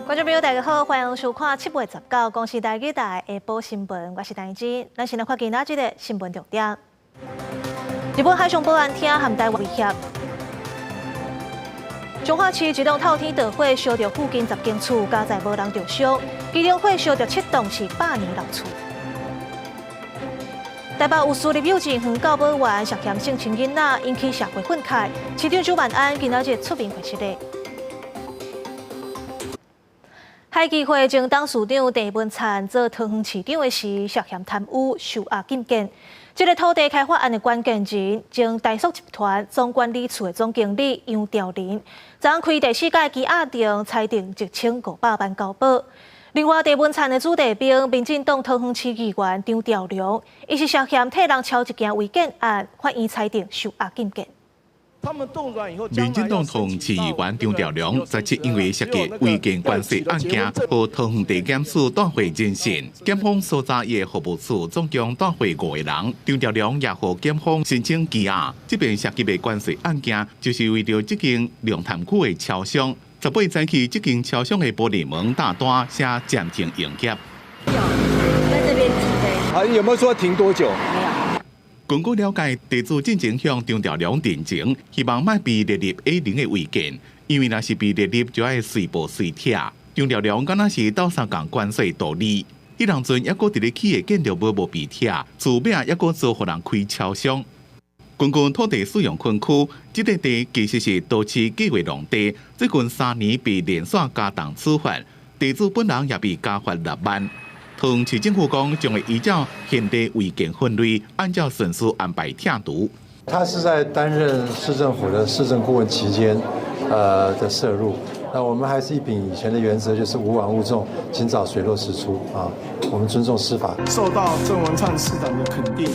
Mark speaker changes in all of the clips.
Speaker 1: 观众朋友，大家好，欢迎收看7月19公视台语台下晡新闻，我是陈怡真。咱先来看今仔日的新闻重点。日本海上保安厅和台湾威胁。彰化市一栋透天大火烧着附近10间厝，加载无人受伤。其中火烧着7栋是100年老厝。台北有私立幼稚园教保员涉嫌性侵囡仔，引起社会愤慨。市长周万安今仔日出面回释的。海基会前董事长郑文灿做桃园市长的时，涉嫌贪污受押禁见。这个土地开发案的关键人，前大塑集团总管理处的总经理杨兆麟，昨开第4届羁押庭，裁定1500万交保。另外，郑文灿的子弟兵，民进党桃园市议员张兆良，伊是涉嫌替人抄一件违建案，法院裁定受押禁见。
Speaker 2: 民进党同市议员张兆良17因为涉及违建关系案件，和桃园地检署带回侦讯，检方所查的服务处总共带回5个人。张兆良也和检方申请羁押。这边涉及的关系案件，就是为着这间龙潭区的超商，18早起这间超商的玻璃门大单写暂停营业。
Speaker 3: 在这边停的。
Speaker 4: 有没有说停多久？
Speaker 3: 没有。
Speaker 2: 根据了解，地主进前向张兆良定情，希望卖被列入 A0的违建，因为若是被列入就要随报随贴。张兆良敢若是斗相共关系道理，迄当阵抑阁伫咧起的建筑无被贴，厝尾抑阁做互人开超商。根据土地使用分区，这个地其实是都市计划农地，最近3年被连续加重处罚，地主本人也被加罚6万。桃园市政府讲，将会依照现地违建分类，按照顺序安排拆除。
Speaker 5: 他是在担任市政府的市政顾问期间，的涉入。那我们还是一秉以前的原则，就是勿枉勿纵，尽早水落石出啊。我们尊重司法。
Speaker 6: 受到郑文灿市长的肯定，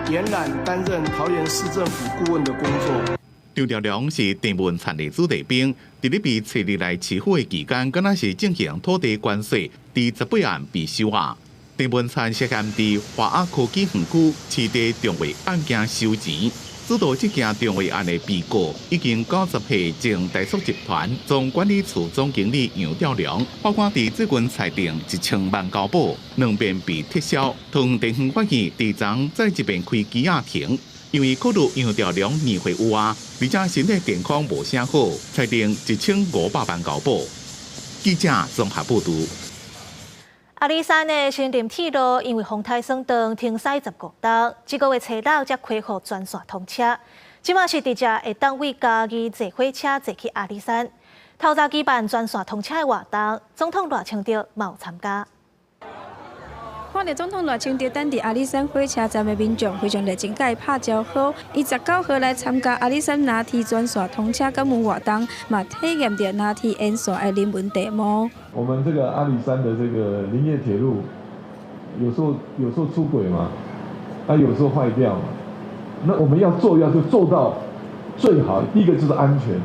Speaker 6: 延揽担任桃园市政府顾问的工作。
Speaker 2: 张兆良是郑文灿的子弟兵，伫咧被册入来起火的期间，敢若是进行土地关系，伫18案被收押。郑文灿涉嫌伫华雅科技园区市地重划案件收钱。主导这件重划案的被告已经90岁前大塑集团总管理处总经理杨兆良，法官伫最近裁定1000万交保，2遍被撤销。桃园地方法院伫昨再一遍开羁押庭。因为考虑杨兆良年岁有啊，而且身体健康无啥好，裁定1500万交保。记者综合报道。
Speaker 1: 阿里山的新林铁路因为风台霜冻停驶15天，这个月初6才恢复全线通车。即马是伫遮会当为家己坐火车坐去阿里山。透早举办全线通车的活动，总统赖清德嘛有参加。
Speaker 3: 看到总统赖清德等伫阿里山火车站的民众非常热情，甲伊拍招呼。伊19号来参加阿里山拿铁专线通车感恩活动，嘛体验着拿铁沿线的人文地貌。
Speaker 7: 我们这个阿里山的这个林业铁路，有时候出轨嘛，有时候坏掉嘛。那我们要做到最好，第一个就是安全。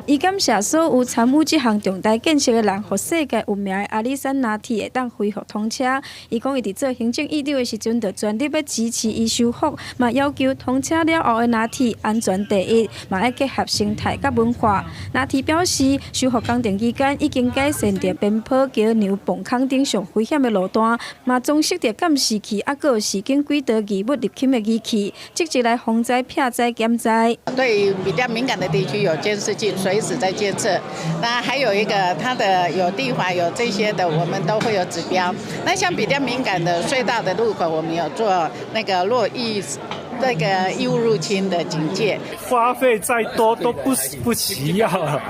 Speaker 3: 伊感谢所有参与这项重大建设的人，互世界有名的阿里山拿铁会当恢复通车。伊讲伊伫做行政院长的时阵，就全力要支持伊修复，嘛要求通车了后的拿铁安全第一，嘛要结合生态甲文化。拿铁表示，修复工程期间已经改善着鞭炮桥牛蹦坑顶上危险的路段，嘛装饰着监视器，还有视警轨道义务入侵的仪器，积极来防灾、避灾、减灾。
Speaker 8: 对于比较敏感的地区有监视器，随时在监测。那还有一个，它的有地滑有这些的，我们都会有指标。那像比较敏感的隧道的路口，我们有做那个义务入侵的警戒。
Speaker 9: 花费再多都不需要了。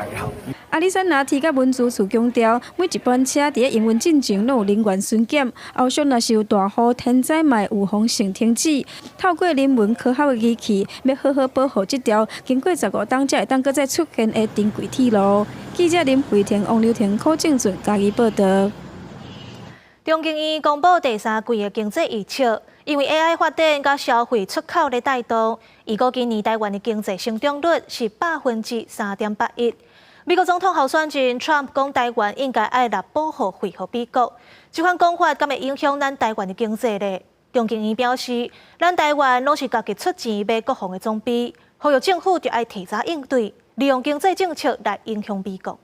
Speaker 3: 阿里山拿铁甲文资处强调，每一班车伫咧营运进程拢有人员巡检，后续若是有大雨、天灾，嘛有防先停止。透过人文科学的仪器，要好好保护这条经过15天才会当搁再出现的珍贵铁路。记者林慧婷、王柳婷、柯正俊嘉义报道。
Speaker 1: 中经院公布第3季的经济预测，因为 AI 发展甲消费出口的带动，预估今年台湾的经济成长率是3.81%。美国总统候选人 Trump 讲，台湾应该爱来保护配合美国，这款讲法敢会影响咱台湾的经济呢？中经院表示，咱台湾拢是家己出钱买国防的装备，呼吁政府就要提早应对，利用经济政策来影响美国。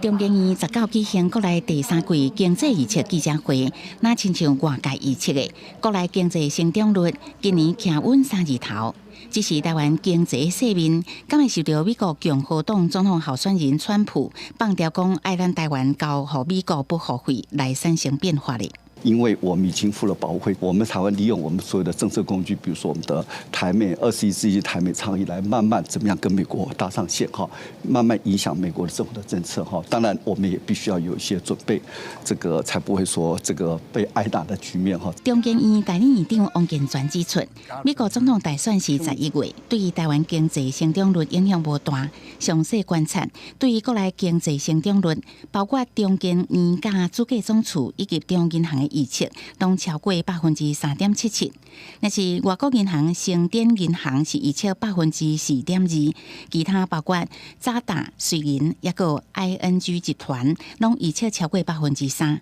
Speaker 4: 中经院19举行国内第3季经济预测记者会，那亲像外界预测的，国内经济成长率今年站稳3字头。只是台湾经济细面，敢会受到美国共和党总统候选人川普放调讲爱咱台湾交予美国不互惠来产生变化的。
Speaker 10: 因为我们已经付了保护费，我们台湾利用我们所有的政策工具，比如说我们的台美21世纪台美倡议，来慢慢怎么样跟美国搭上线哈，慢慢影响美国的政府的政策哈。当然，我们也必须要有一些准备，这个才不会说这个被挨打的局面哈。
Speaker 4: 中经院代理院长王建全指出，美国总统大选是11月，对于台湾经济成长率影响无大。详细观察，对于国内经济成长率，包括中经院甲主计总处以及中银行的预测拢超过3.77%，但是外国银行、盛典银行是预测4.2%，其他包括渣打、瑞银也个 ING 集团拢预测超过3%。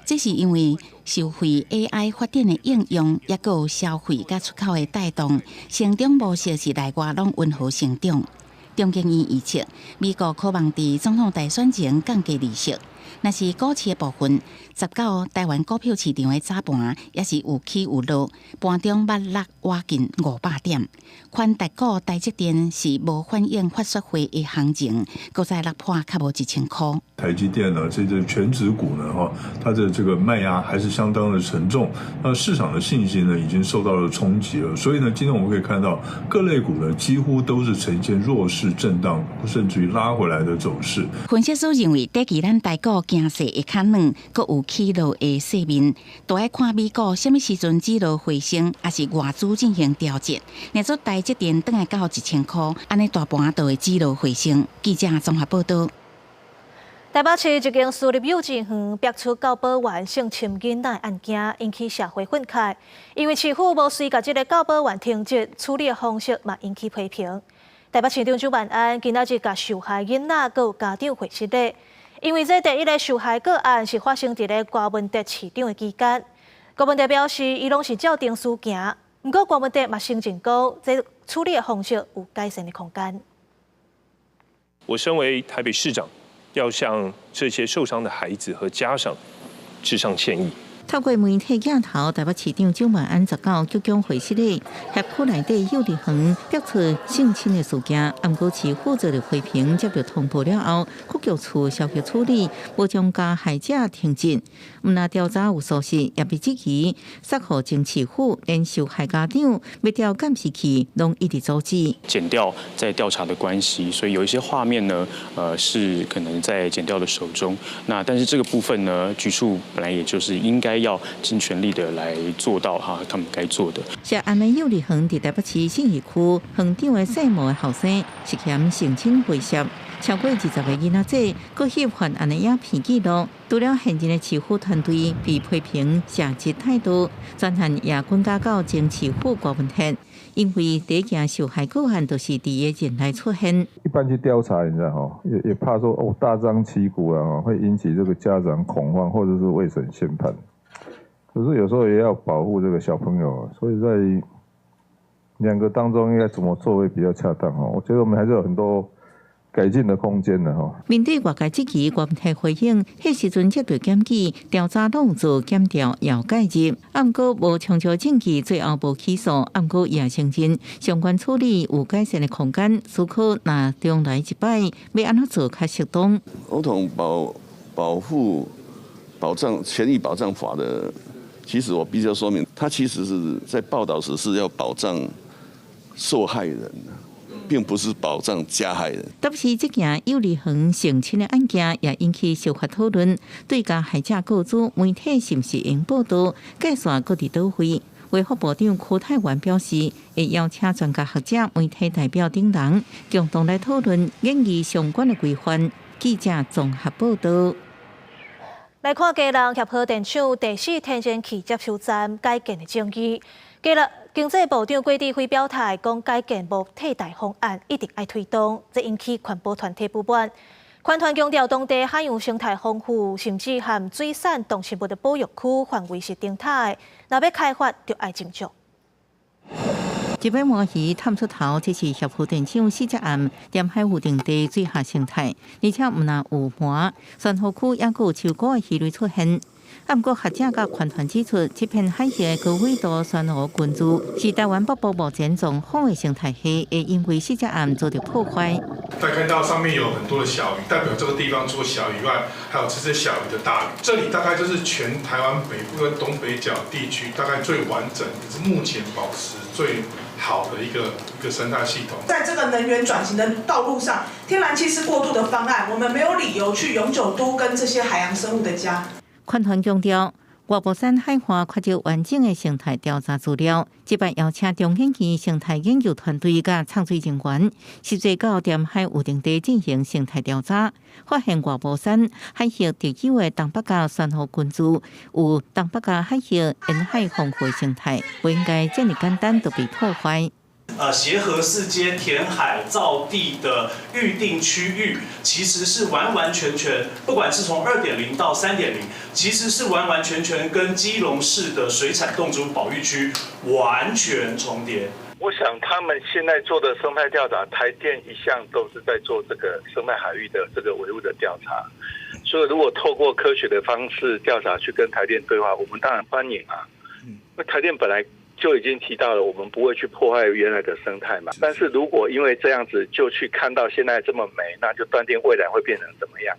Speaker 4: 这是因为受惠 AI 发展的应用，也个消费甲出口的带动，成长模式是内外拢温和成长。中经院预测，美国可望伫总统大选前降低利息。若是股市的部分，19台湾股票市场的早盘也是有起有落，盘中捌落挖近500点。宽台股台积电是无反映法说会的行情，搁再落破较无1000块。
Speaker 11: 台积电呢，这个全指股呢，它的这个卖压还是相当的沉重。那市场的信心呢，已经受到了冲击了。所以呢，今天我们可以看到各类股呢，几乎都是呈现弱势震荡，甚至于拉回来的走势。
Speaker 4: 分析师认为，短期咱台股惊势会较软，搁有起落的细面，都要看美股什么时阵止落回升，还是外资进行调节。若做台积电转来到1000块，安尼大盘就会止落回升。记者综合报道。
Speaker 1: 台北市一间私立幼稚园爆出教保员性侵囡仔案件，引起社会愤慨。因为市府无遂甲这个教保员停职，处理的方式嘛引起批评。台北市长周万安今仔日甲受害囡仔佮有家长会失礼，因为这第一个受害个案是发生伫咧郭文德市长的期间。郭文德表示，伊拢是照定书行，不过郭文德嘛承认讲，这处理的方式有改善的空间。
Speaker 12: 我身为台北市长，要向这些受伤的孩子和家长致上歉意。
Speaker 4: 透过媒体镜头，台北市长周万安19鞠躬会失礼，辖区内底幼儿园爆出性侵的事件，暗过市负责的批评接到通报了后，国局处消极处理，无将加害者停职。毋但调查有疏失，也被质疑杀害前市府，连受害家长要调监视器，拢一直阻止。
Speaker 13: 检调在调查的关系，所以有一些画面呢，是可能在检调的手中。那但是这个部分呢，局处本来也就是应该要尽全力的来做到他们该做的。
Speaker 4: 涉案的幼儿园伫台北市信义区园长的姓毛的后生，涉嫌性侵猥亵超过20个囡仔仔，搁翕犯案的影片记录。除了现任的市府团队被批评下级态度，专案也转嫁到前市府郭文德，因为第一件受害个案都是伫个前来出现。
Speaker 7: 一般去调查，你知道也怕说大张旗鼓啊，会引起这个家长恐慌，或者是未审宣判。可是有时候也要保护这个小朋友，所以在两个当中应该怎么做会比较恰当哦？我觉得我们还是有很多改进的空间的哈。
Speaker 4: 面对外界质疑，郭文德回应，迄时阵接到检举，调查拢做检调，要介入，暗过无长久证据，最后无起诉，暗过也承认相关处理有改善的空间，思考若将来一摆要安怎做较适当。
Speaker 14: 儿童保障权益保障法的。其实我必须要说明，他其实是在报道时是要保障受害人的，并不是保障加害人。
Speaker 4: 特别是这件幼儿园性侵的案件，也引起社会讨论。对加害者告知媒体是不是应报道，计算各地倒位。卫福部长柯泰源表示，会邀请专家学者、媒体代表等人共同来讨论研议相关的规范。记者综合报道。
Speaker 1: 来看基隆协和电厂第4天然气接收站改建的争议。经济部长郭志辉表态，讲改建无替代方案，一定要推动，这引起环保团体不满。环团强调，当地海洋生态丰富，甚至含水产动植物的保育区范围是静态，若要开发，就要斟酌。
Speaker 15: 日本模鱼探出头，这是协副店长施哲彦沿海固定地水下生态，而且唔但有膜，船河区也有超高的鱼类出现。不过，学者甲环团指出，这片海域的高纬度珊瑚群聚是台湾北部目前状况的生态系，会因为施哲彦遭到破坏。
Speaker 16: 大家看到上面有很多的小鱼，代表这个地方除了小鱼外，还有这些小鱼的大鱼。这里大概就是全台湾北部跟东北角地区大概最完整，也是目前保持最好的一个生态系统。
Speaker 17: 在这个能源转型的道路上，天然气是过渡的方案，我们没有理由去永久都跟这些海洋生物的家。
Speaker 15: 环团强调，外部山海岸缺少完整的生态调查资料，这摆邀请中兴区生态研究团队甲创水人员，实际到沿海有定地进行生态调查，发现外部山海域特有的东北角珊瑚群聚，有东北角海域沿海丰富生态，不应该这么简单就被破坏。
Speaker 18: 协和四街填海造地的预定区域，其实是完完全全，不管是从2.0到3.0，其实是完完全全跟基隆市的水产动植物保育区完全重叠。
Speaker 19: 我想他们现在做的生态调查，台电一向都是在做这个生态海域的这个维护的调查，所以如果透过科学的方式调查去跟台电对话，我们当然欢迎啊。那台电本来就已经提到了，我们不会去破坏原来的生态嘛。但是如果因为这样子就去看到现在这么美，那就断定未来会变成怎么样？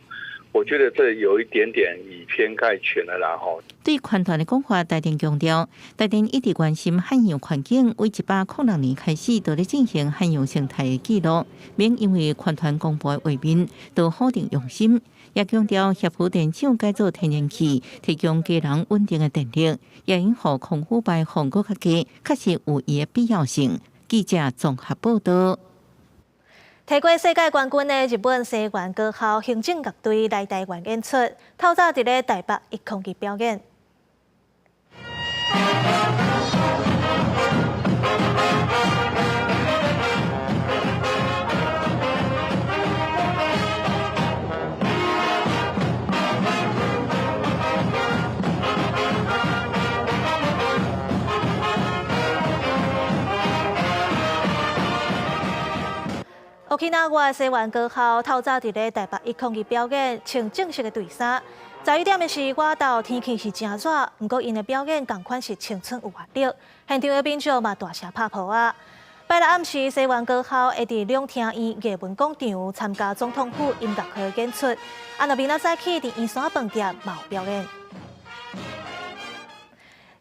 Speaker 19: 我觉得这有一点点以偏概全了啦吼。
Speaker 15: 对环团的讲法，台电强调，台电一直关心海洋环境，为1806年开始就咧进行海洋生态的记录，免因为环团公布的画面都否定用心。也强调，协副店长改造天然气，提供家人稳定的电力，也因互空污排放更较低，确实有伊的必要性。记者综合报道。
Speaker 1: 提过世界冠军的日本西园高校行政乐队来台湾演出，透早伫咧台北一空去表演。Okinawa 西园高校透早伫咧台北一空去表演，穿正式的队衫。11点的时，外头天气是真热，不过因的表演同款是青春有活力，现场的民众嘛大声拍泡啊。拜六暗时，西园高校会伫两厅院艺文广场参加总统府音乐会演出，若明仔早起伫圆山饭店嘛有表演。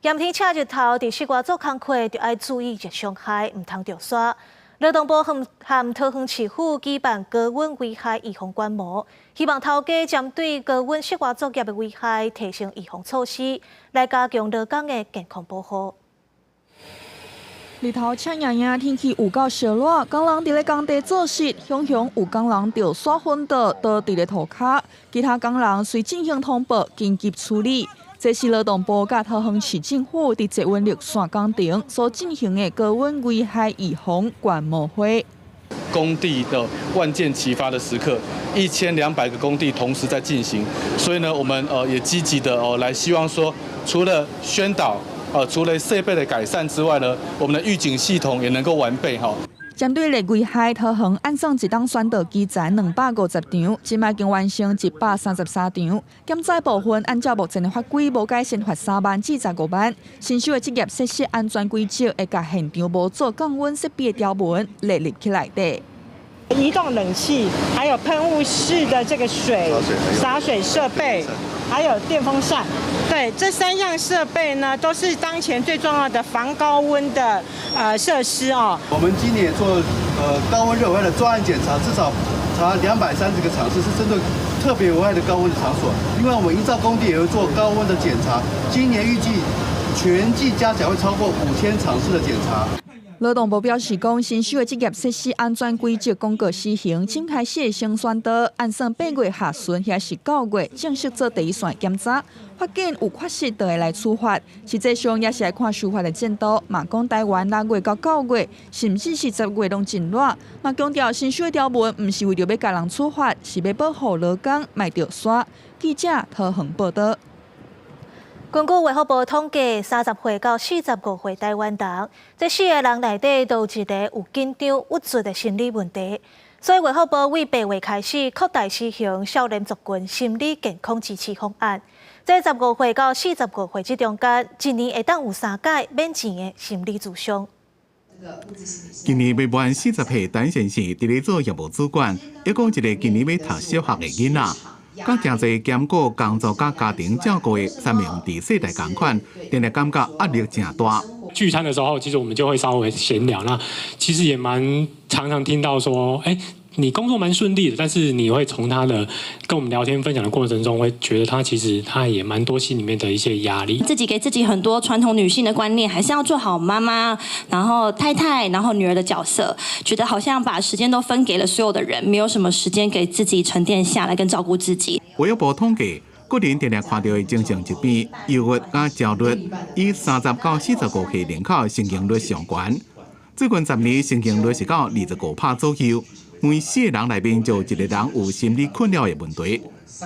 Speaker 1: 炎天赤日头，伫室外做工课就要注意热伤害，唔通着耍。劳动部和桃园市府举办高温危害预防观摩，希望头家针对高温室外作业的危害，提升预防措施，来加强劳工的健康保护。
Speaker 20: 日头赤炎炎，天气有够烧热，工人伫咧工地做事，常常有工人着耍昏倒伫咧涂骹，其他工人随进行通报紧急处理。这是劳动部甲桃园市政府伫捷运绿线工程所进行的高温危害预防观摩会。
Speaker 21: 工地的万箭齐发的时刻，1200个工地同时在进行，所以呢，我们也积极的来希望说，除了宣导除了设备的改善之外呢，我们的预警系统也能够完备哈。
Speaker 20: 针对热危害，桃园按算一档宣导基站250场，即卖已经完成133场。减载部分按照目前的法规，无改先罚3万至15万。新修的职业设施安全规则会甲现场无做降温设备的条文列入去内底。
Speaker 22: 移动冷气，还有喷雾式的这个洒水设备，还有电风扇。对，这3样设备呢，都是当前最重要的防高温的设施哦。
Speaker 23: 我们今年做高温热危害的专案检查，至少查230个场次，是针对特别危害的高温的场所。另外，我们营造工地也会做高温的检查，今年预计全季加起来会超过5000场次的检查。
Speaker 20: 劳动部表示，讲新修的职业设施安全规则公告施行，正开始的先宣导，按算8月下旬还是9月正式做第一线检查，发现有缺失就会来处罚。实际上也是来看司法的进度，嘛讲台湾6月到9月，甚至是10月拢真热。嘛强调新修的条文唔是为着要甲人处罚，是要保护劳工，卖着耍。记者桃园报道。
Speaker 1: 根据卫福部统计，30岁到45岁台湾人，这4个人内底都有一个有紧张、郁卒的心理问题。所以卫福部为8月开始扩大施行少年族群心理健康支持方案。在15岁到45岁这中间，一年会当有3届免钱的心理咨询。
Speaker 2: 今年未满40岁陈先生伫咧做业务主管，还有一个今年要读小学的囡仔。甲诚侪兼顾工作甲家庭照顾的3名伫世代同款，定定感觉压力真大。
Speaker 9: 聚餐的时候，其实我们就会稍微闲聊，那其实也常常听到说，你工作蛮顺利的，但是你会从他的跟我们聊天分享的过程中，会觉得他其实他也蛮多心里面的一些压力。
Speaker 5: 自己给自己很多传统女性的观念，还是要做好妈妈，然后太太，然后女儿的角色，觉得好像把时间都分给了所有的人，没有什么时间给自己沉淀下来跟照顾自己。
Speaker 2: 卫福部统计，个人定定看到的精神疾病、忧郁加焦虑，以30到45岁人口成功率上悬。最近10年成功率是到25%左右。每4个人内面就有1个人有心理困扰的问题，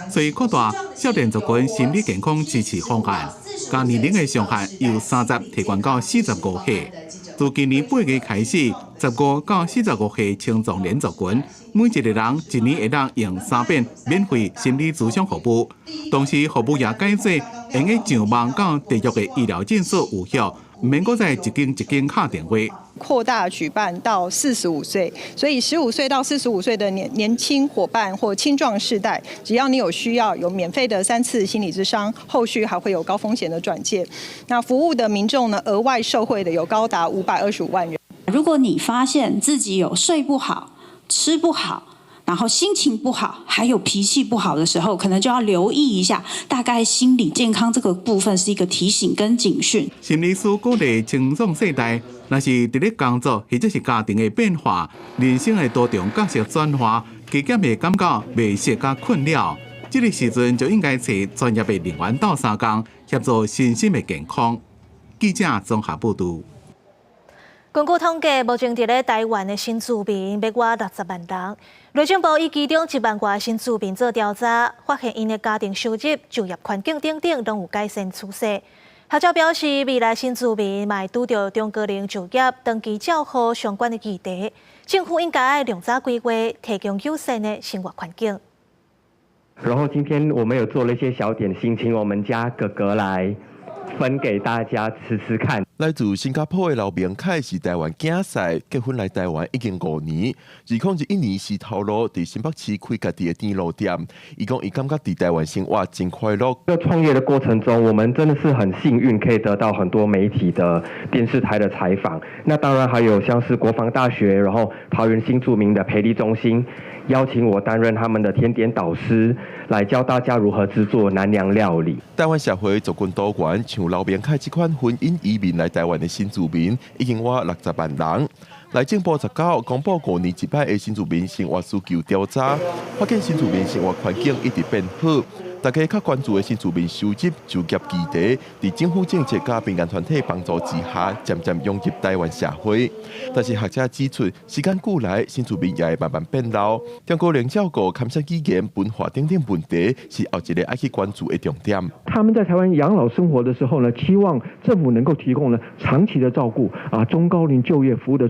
Speaker 2: 所以扩大少年族群心理健康支持方案，将年龄的上限由30提悬到45岁。自今年8月开始，15到45岁青壮年族群，每1个人一年会当用3遍免费心理咨询服务，同时服务也改做用个上网到地域的医疗诊所有效，唔免搁再一间一间敲电话。
Speaker 6: 扩大举办到45岁，所以15岁到45岁的年轻伙伴或青壮世代，只要你有需要，有免费的3次心理咨商，后续还会有高风险的转介。那服务的民众呢，额外受惠的有高达525万人。
Speaker 24: 如果你发现自己有睡不好、吃不好，然后心情不好，还有脾气不好的时候，可能就要留意一下，大概心理健康这个部分是一个提醒跟警讯。
Speaker 2: 心理师鼓励青壮世代，若是伫咧工作或者是家庭的变化、人生的多重角色转化，加减会感觉未适甲困扰，这个时阵就应该找专业的人员斗相共，协助身心的健康。记者综合报道。
Speaker 1: 根据统计，目前伫咧台湾的新住民要过60万人。内政部以其中1万多新住民做调查，发现因的家庭收入、就业环境等等拢有改善趋势。学者表示，未来新住民嘛会拄到中高龄就业、长期照护相关的议题，政府应该量早规划，提供友善的生活环境。
Speaker 25: 然后今天我们有做了一些小点心，请我们家哥哥来分给大家吃吃看。
Speaker 26: 来自新加坡的刘明凯是台湾囝婿，结婚来台湾已经5年。2021年时透露，在新北市开家己的甜露店。伊讲伊感觉在台湾生活真快乐。
Speaker 25: 在创业的过程中，我们真的是很幸运，可以得到很多媒体的电视台的采访。那当然还有像是国防大学，然后桃园新住民的培力中心，邀请我担任他们的甜点导师，来教大家如何制作南洋料理。
Speaker 26: 台湾社会族群多元，像刘明凯这款婚姻移民来台湾的新住民，已经有60万人。内政部19公布5年1摆的新住民生活需求调查，发现新住民生活环境一直变好。大家较关注的新住民收入、就业议题，在政府政策甲民间团体帮助之下，渐渐融入台湾社会。但是学者指出，时间久来，新住民也会慢慢变老，中高龄照顾、看守语言、文化等等问题，是后一个要去关注的重点。
Speaker 27: 他们在台湾养老生活的时候呢，期望政府能够提供呢长期的照顾中高龄就业服务的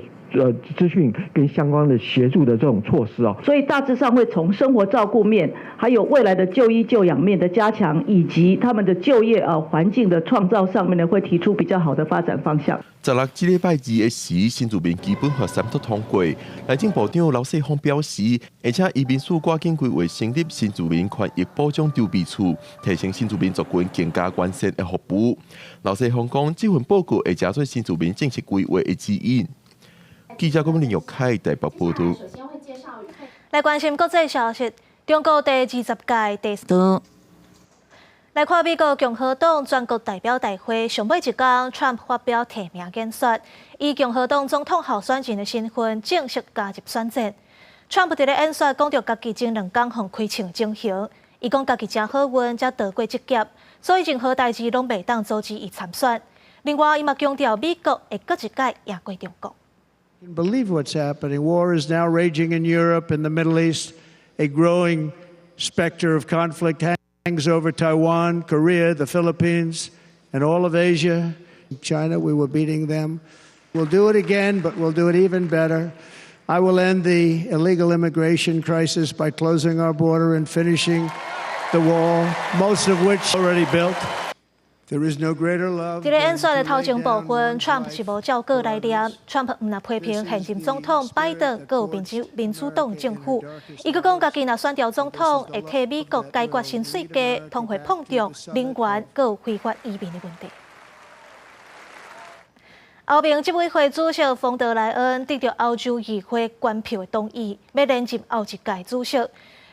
Speaker 27: 资讯跟相关的协助的这种措施哦，
Speaker 28: 所以大致上会从生活照顾面，还有未来的就医就养面的加强，以及他们的就业环境的创造上面呢，会提出比较好的发展方向。
Speaker 26: 16这礼拜2的时，新住民基本法3读通过。内政部长刘世芳表示，而且移民署赶紧规划成立新住民权益保障筹备处，提升新住民族群更加完善的服务。刘世芳讲，这份报告会加做新住民政策规划的指引。记者林玉凯台北报道。
Speaker 1: 来关心国际消息，中国第20届第来看美国共和党全国代表大会上尾一天 ，Trump 发表提名演说，以共和党总统候选人的身份正式加入选战。Trump 伫咧演说讲到家己前2天互开枪整形，伊讲家己真好运才逃过这劫，所以任何代志拢袂当阻止伊参选。另外，伊嘛强调美国会搁一届赢过中国。
Speaker 29: can believe what's happening. War is now raging in Europe and the Middle East. A growing specter of conflict hangs over Taiwan, Korea, the Philippines, and all of Asia. China, we were beating them. We'll do it again, but we'll do it even better. I will end the illegal immigration crisis by closing our border and finishing the wall, most of which already built. There is no greater love.
Speaker 1: 在演说的头前部分 ，Trump 是无照稿来念。Trump 唔那批评现任总统拜登，佮有民主党政府。伊佮讲，家己若选调总统，会替美国解决新税价、通货膨胀、能源佮有非法移民的问题。欧盟执委会主席冯德莱恩得到欧洲议会全票的同意，要连任后一届主席。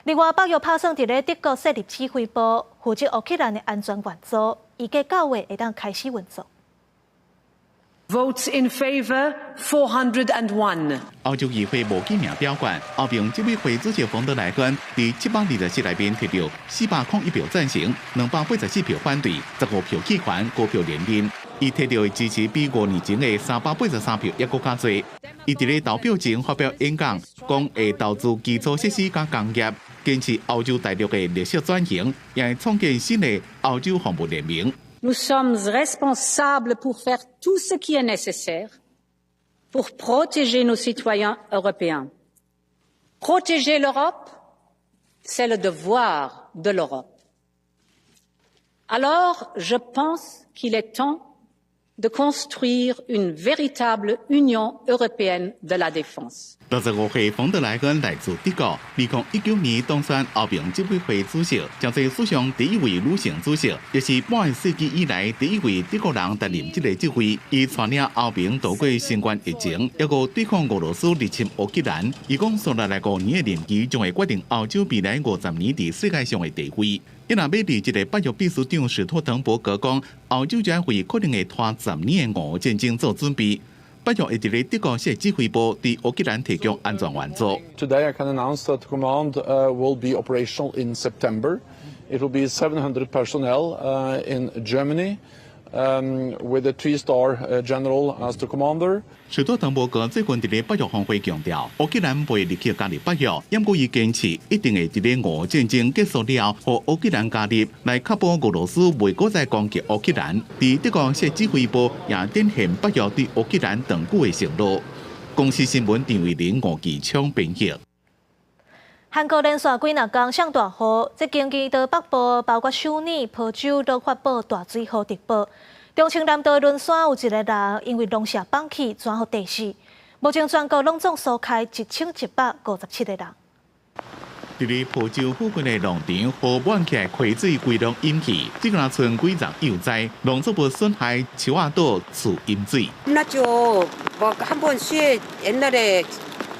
Speaker 1: 另外，8月拍算伫咧德国设立指挥部，负责乌克兰的安全援助。 预计9月会当开始运作。
Speaker 3: Votes in favour 401。
Speaker 2: 欧洲议会无记名表决，欧盟执委会主席冯德莱恩伫724内面摕到401票赞成，284票反对，15票弃权，5票连任。伊摕到的支持比5年前的383票还佫较侪。伊伫咧投票前发表演讲，讲会投资基础设施甲工业。 坚持欧洲大陆的历史转型，也会创建新的欧洲防务联盟。
Speaker 3: Nous sommes responsables pour faire tout ce qui est nécessaire pour protéger nos citoyens européens. Protéger l'Europe, c'est le devoir de l'Europe. Alors, je pense qu'il est temps de construire une véritable Union européenne de la défense.
Speaker 2: 65岁冯德莱恩来自德国，2019年当选欧盟执委会主席，将是史上第一位女性主席，也是半个世纪以来第一位德国人担任这个职位。伊带领欧盟度过新冠疫情，还有对抗俄罗斯入侵乌克兰。伊讲，所来5年的任期将会决定欧洲未来50年在世界上的地位。伊若要伫这个8月秘书长史托滕伯格讲，欧洲将为可能会拖10年的俄乌战争做准备。 8月会伫咧德国设指揮部，伫烏克蘭提供安全援助。
Speaker 4: Today I can announce that the command will be operational in September. It will be 700 personnel in Germany, with a 3-star general as the commander.
Speaker 2: 史托滕伯格最近伫咧8月峰会强调，烏克蘭袂立刻加入北約，因過伊堅持一定會伫咧俄戰爭結束了，和烏克蘭加入，來確保俄羅斯袂再再攻擊烏克蘭。伫德國設指揮部也展現北約對烏克蘭長久的承諾。公司新聞陳慧玲、吳其昌編譯。
Speaker 1: 韓國連續幾日天上大雨，即經濟島北部包括首爾、坡州都發布大水河特報。中清南道輪山有一個人因為農舍放棄轉予地死。目前全國攏總疏開1157個人。
Speaker 2: 伫咧坡州附近的農場，河滿起來溪水規浪淹去，這個村幾人幼災，農作物損害樹仔島厝淹水。
Speaker 7: 끝났죠. 뭐 한번 수해 옛날에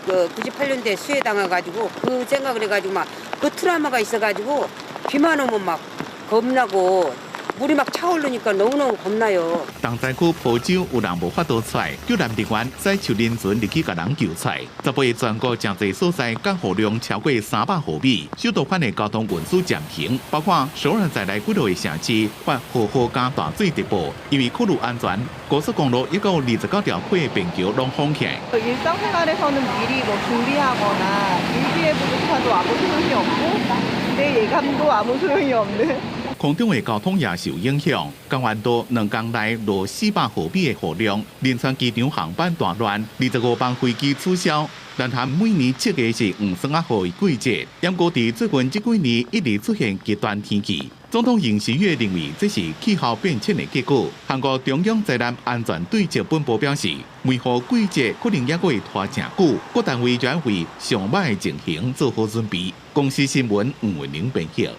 Speaker 7: 그 98년대 수해 당해가지고 그 생각을 해가지고 막 그 트라우마가 있어가지고 비만 오면 막 겁나고 물이 막 차오르니까 너무너무 겁나요.
Speaker 2: 东山區坡州有人無法度出來，救援人員在樹林村入去甲人救出來。18全國真濟所在降雨量超過300毫米，首都圈的交通運輸暫停，包括首爾在內幾多個城市發河加大水特報，因為道路安全，高速公路一個29條溪便橋攏封起來。
Speaker 8: 일상생활에서는 미리 뭐 준비하거나 일기예보도 타도 아무 소용이 없고 내 예감도 아무 소용이 없는.
Speaker 2: 空中的交通也受影響，江灣道2天內落400毫米的雨量，連川機場航班大亂，25班飛機取消。南韓每年7月是黃霜仔雨的季節，不過在最近這幾年一直出現極端天氣。總統尹錫悅認為這是氣候變遷的結果。韓國中央災難安全對策本部表示，梅雨季節可能也會拖真久，各單位將為上歹的情形做好準備。公司新聞吳文玲編輯。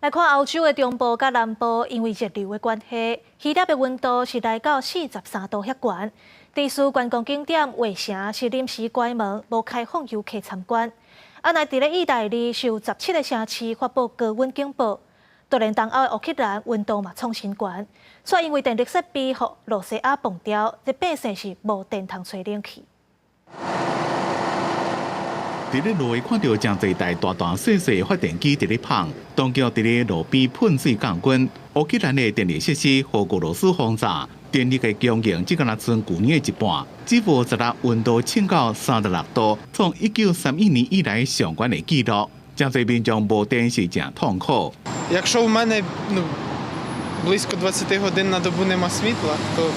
Speaker 1: 來看歐洲的中部甲南部，因為熱流的關係，氣溫的溫度是來到43度遐懸。地區觀光景點衛城是臨時關門，無開放遊客參觀。啊，來佇咧意大利受17個城市發布高溫警報。突然東歐的烏克蘭溫度嘛創新懸，卻因為電力設備和羅西亞崩掉，這百姓是無電通吹冷氣。
Speaker 2: 伫咧路看到真濟台大大細細發電機伫咧跑，當局伫咧路邊噴水降溫。烏克蘭的電力設施和俄羅斯轟炸，電力的供應只敢若剩去年的一半。幾乎16溫度升到36度，從1931年以來上懸的記錄。真濟民眾無電是真痛苦。
Speaker 10: Якщо в мене близько 20 годин на добу нема світла, то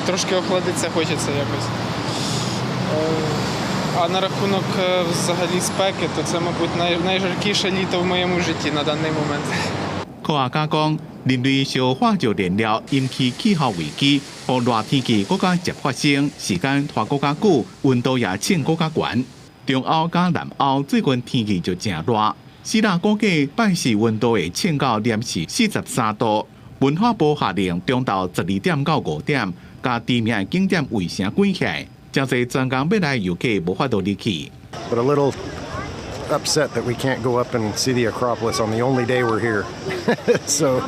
Speaker 10: трошки охладитися хочеться якось. А на рахунок взагалі спеки, то це, мабуть, найжаркіше літо в моєму житті на даний момент.
Speaker 2: 科学家讲，人类烧化石燃料引起气候危机，和热天气更加接发生，时间拖更加久，温度也升更加悬。中欧加南欧最近天气就真热，希腊估计拜四温度会升到摄氏43度。文化部下令中昼12点到5点，将地面景点卫星关起来，真侪专工要来游客无法度入去。
Speaker 11: But a little upset that we can't go up and see the Acropolis on the only day we're here. So,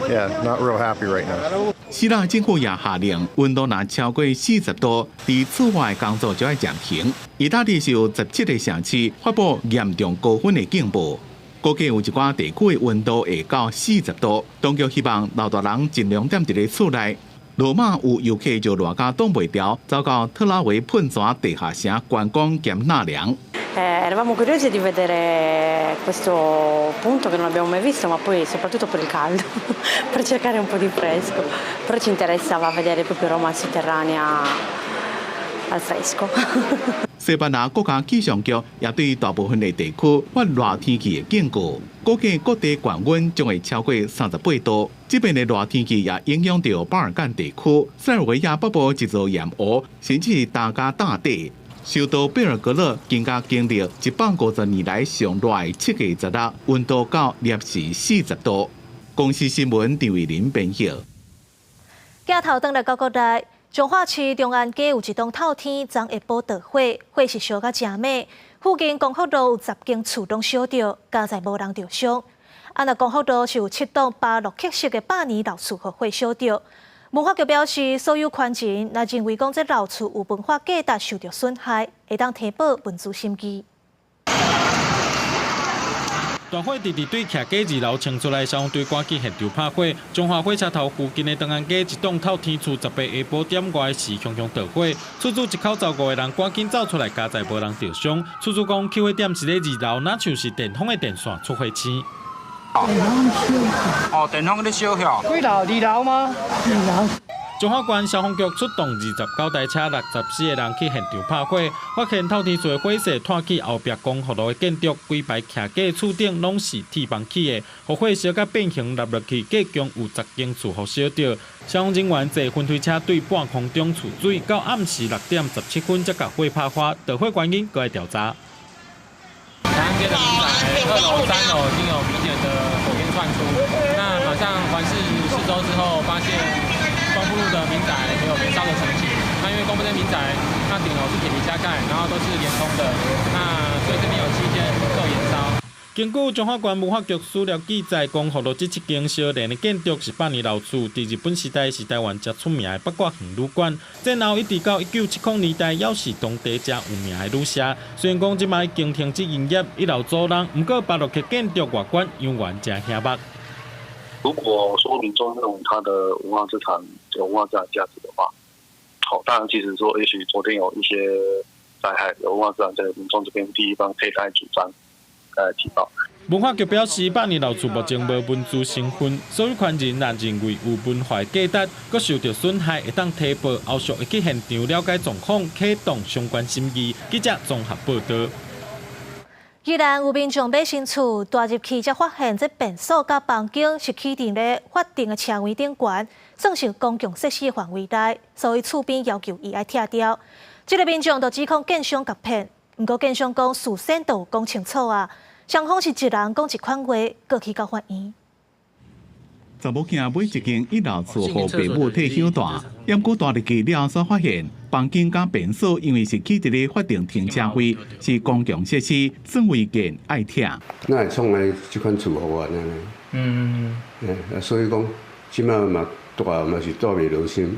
Speaker 11: yeah, not real happy right now.
Speaker 2: 希腊政府也下令，温度若超过40度，伫室外工作就要暂停。意大利是有17个城市发布严重高温的警报，估计有一寡地区的温度会到40度。当局希望老大人尽量踮伫咧厝内。罗马有游客就热到挡袂牢，走到特拉维喷泉地下城观光兼纳凉。
Speaker 12: Eravamo curiosi di vedere questo punto che non abbiamo mai visto, ma poi soprattutto per il caldo, per cercare un po' di fresco. Però ci interessava vedere proprio Roma sotterranea al fresco.
Speaker 2: 西班牙国家气象局也对大部分的地区发热天气的警告，估计各地高温将会超过38度。这边的热天气也影响到巴尔干地区，塞尔维亚北部一座盐湖，甚至大加大地。首都贝尔格勒更加经历150年来上热的7个节日，温度到摄氏40度。公司新闻陈伟林编译。
Speaker 1: 镜头转来到国内。彰化市中安街有一栋透天，昨下晡着火，火势烧甲真猛。附近公福路有10间厝拢烧着，加在无人着伤。若公福路是有7栋8六客式的100年老厝互火烧着。文化局表示，所有权人若认为讲这老厝有文化价值受到损害，会当提报文书审议。
Speaker 13: 大火直直对徛街2楼冲出来，消防队赶去现场拍火。中华火车头附近的长安街一栋透天厝，10八下晡点外时熊熊着火，厝主一口照5个人赶紧走出来，加在无人着伤。厝主讲起火点是咧2楼，哪像是电风的电线出火星。
Speaker 14: 哦，电风咧烧遐。
Speaker 22: 几楼？2楼吗？2楼。
Speaker 13: 彰化县消防局出动29台车，64个人去现场拍火，发现透天厝的火势拖起后壁公福路的建筑，规排徛架厝顶拢是铁房起的，火火烧甲变形落落去，计共有10间厝互烧着。消防人员坐分推车对半空中储水，到暗时6点17分才甲火拍花，导火原因搁来调查。
Speaker 14: 长安街的民宅2楼、3楼已经有明显的火焰窜出，那马上环视四周之后，发现光复路的民宅没有燃烧的情形。那因为光复路民宅，它顶楼是铁皮加盖，然后都是连通的，那所以这边有7间受燃烧。
Speaker 13: 根据彰化县文化局资料记载，光复路这7间烧燃的建筑是100年老厝，在日本时代是台湾最出名的八卦型旅馆。战后一直到1970年代，也是当地最有名的旅社。虽然讲即摆已经停止营业，1楼租人，不过8楼的建筑外观永远真显目。
Speaker 16: 如果说民众认为它的文化资产有文化资产价值的话，好，当然，即使说也许昨天有一些灾害，有文化资产在民众这边第一方可以来主张。提报。
Speaker 13: 文化局表示，100年老厝目前无文书成分，所有权人若认为有文化价值，佮受到损害，会当提报，后续会去现场了解状况，启动相关审议。记者综合报道。
Speaker 1: 既然有民众买新厝，住入去才发现这便所甲房间是起伫咧法定的车位顶悬，算是公共设施范围内，所以厝边要求伊爱拆掉。这个民众就指控建商诈骗，不过建商讲事先都有讲清楚啊。双方是一人讲一款话，过去到法院。
Speaker 2: 查某囝买一间1楼厝，互爸母替休住，验过住入去了所发现，房间甲便所因为是起伫咧法定停车位，是公共设施，算违建爱拆。
Speaker 17: 那会创来这款厝互我安尼？所以讲，即摆嘛住嘛是住袂落心，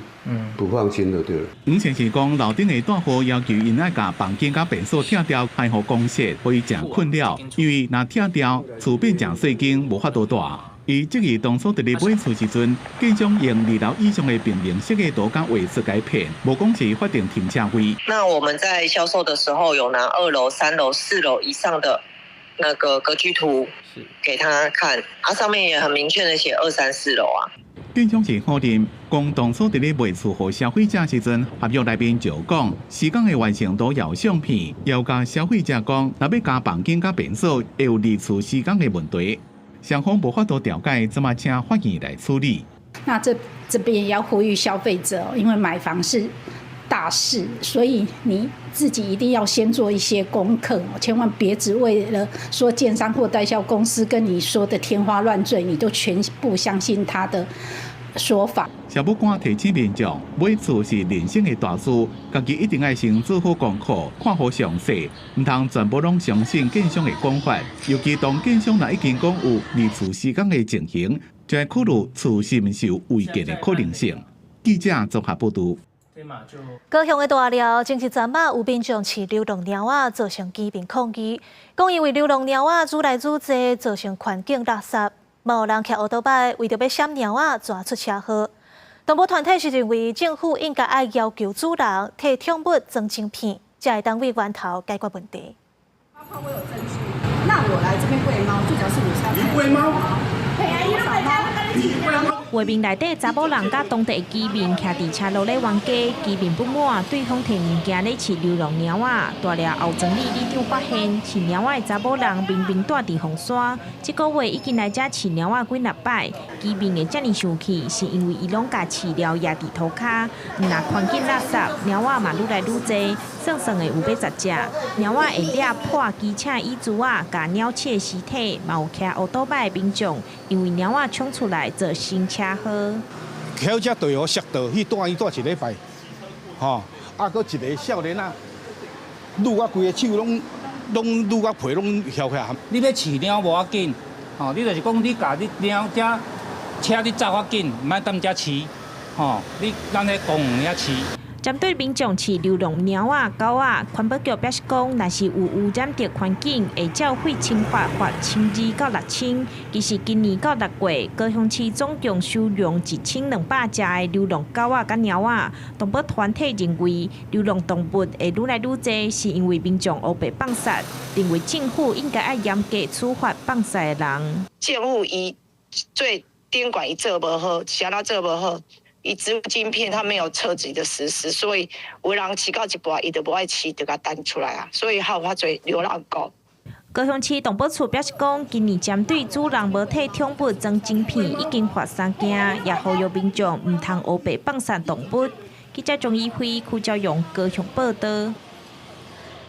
Speaker 17: 不放心就对了。
Speaker 2: 黄先生讲，楼顶的大户要求因爱甲房间甲便所拆掉，还互公设，非常困扰，因为若拆掉，厝变成细间，无法度住。伊质疑当初伫咧买厝时阵，建商用2楼以上的平面设计图甲画质改骗，无讲是法定停车位。
Speaker 18: 那我们在销售的时候有拿2楼、3楼、4楼以上的那个格局图，
Speaker 5: 给他看，它上面也很明确的写2、3、4楼啊。
Speaker 2: 警方是否认，公当初伫咧卖厝予消费者时阵，合约内面就讲，施工的完成都要相片，要甲消费者讲，若要加房间甲变数，会有离厝施工的问题。双方无法度调解，怎么请法院来处理？
Speaker 6: 那这边也要呼吁消费者，因为买房是大事，所以你自己一定要先做一些功课，千万别只为了说建商或代销公司跟你说的天花乱坠，你都全部相信他的说法。
Speaker 2: 消保官提醒民众，买厝是人生的大事，家己一定要先做好功课，看好详细，唔通全部拢相信建商的讲法。尤其当建商若已经讲有离厝施工的情形，就会考虑厝是毋是有违建的可能性。记者综合报道。
Speaker 1: 高雄的大寮前一阵有民众饲流浪猫仔造成居民抗议，讲因为流浪猫仔愈来愈多，造成环境垃圾，无人骑乌托邦为着要闪猫仔抓出车祸。动保团体是认为政府应该要要求主人替宠物装晶片，才会当为源头解决问题。
Speaker 9: 我有证据，那我来这边喂猫，最主要是我是要
Speaker 15: 你喂猫？
Speaker 18: 画面内底查某人甲当地的居民徛伫车路咧冤家，居民不满对方摕物件咧饲流浪猫仔，大寮后整理里长发现饲猫仔的查某人明明住伫红山，这个月已经来遮饲猫仔几6摆，居民会遮尔生气，是因为伊拢甲饲料压伫涂骹，若环境垃圾，猫仔嘛愈来愈多，算算的有要10只，猫仔会掠破机车椅子啊，甲鸟鼠的尸体，嘛有骑乌托邦的民众，因为猫仔冲出来造成车祸。
Speaker 15: 巧只队伍摔倒，去带伊带1礼拜，吼，搁一个少年仔，愈啊规个手拢愈啊皮拢翘起来。
Speaker 19: 你要饲猫无要紧，吼，你就是讲你家你猫只车你走较紧，唔爱踮遮饲，吼，咱咧公园遐饲。
Speaker 18: 针对民众饲流浪猫仔、狗仔，环保局表示讲，若是有污染着环境，会照费清罚罚1200到6000。其实今年到6月，高雄市总共收容1200只的流浪狗仔甲猫仔。动保团体认为，流浪动物会愈来愈多，是因为民众黑白放杀，认为政府应该要严格处罚放杀的人。
Speaker 5: 政府伊最监管伊做无好，啥都做无好。伊植入晶片，它没有彻底的实施，所以有人饲到一半，伊就不爱饲，就甲弹出来啊，所以还有遐侪流浪狗。
Speaker 18: 高雄市动保处表示讲，今年针对主人无替宠物装晶片，已经罚3件，也呼吁民众唔通黑白放杀动物。记者钟义辉、邱昭勇高雄报道。